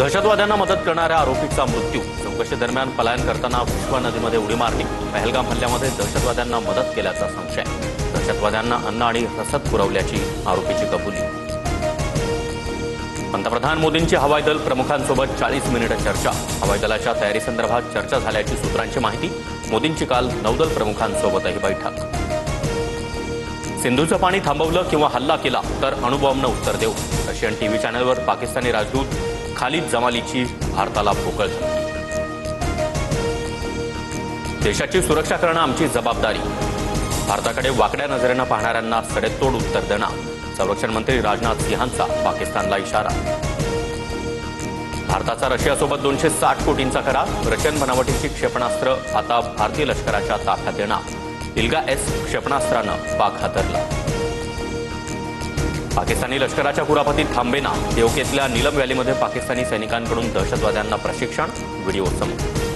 दहशतवाद्यांना मदत करणाऱ्या आरोपीचा मृत्यू। चौकशी दरम्यान पलायन करताना विश्वा नदीमध्ये उडी मारली। पहलगाम हल्ल्यामध्ये दहशतवाद्यांना मदत केल्याचा संशय। दहशतवाद्यांना अन्न आणि रसद पुरवल्याची आरोपीची कबुली। पंतप्रधान मोदींची हवाई दल प्रमुखांसोबत 40 मिनिटे चर्चा। हवाई दलाच्या तयारीसंदर्भात चर्चा झाल्याची सूत्रांची माहिती। मोदींची काल नौदल प्रमुखांसोबतही बैठक। सिंधूचं पाणी थांबवलं किंवा हल्ला केला तर अणुबॉम्बनं उत्तर देऊ। रशियन टीव्ही चॅनलवर पाकिस्तानी राजदूत खालिद जमालीची भारताला पोकळ धमकी। देशाची सुरक्षा करणं आमची जबाबदारी। भारताकडे वाकड्या नजरेनं पाहणाऱ्यांना सडेतोड उत्तर देणार। संरक्षण मंत्री राजनाथ सिंहांचा पाकिस्तानला इशारा। भारताचा रशियासोबत 260 कोटींचा करार। रशियन बनावटीची क्षेपणास्त्र आता भारतीय लष्कराच्या ताफ्यात येणार। इल्गा-एस क्षेपणास्त्रानं पाक हादरला। पाकिस्तानी लष्कराच्या कुरापतीत थांबेना। पीओकेतल्या नीलम व्हॅलीमध्ये पाकिस्तानी सैनिकांकडून दहशतवाद्यांना प्रशिक्षण। व्हिडिओ समोर।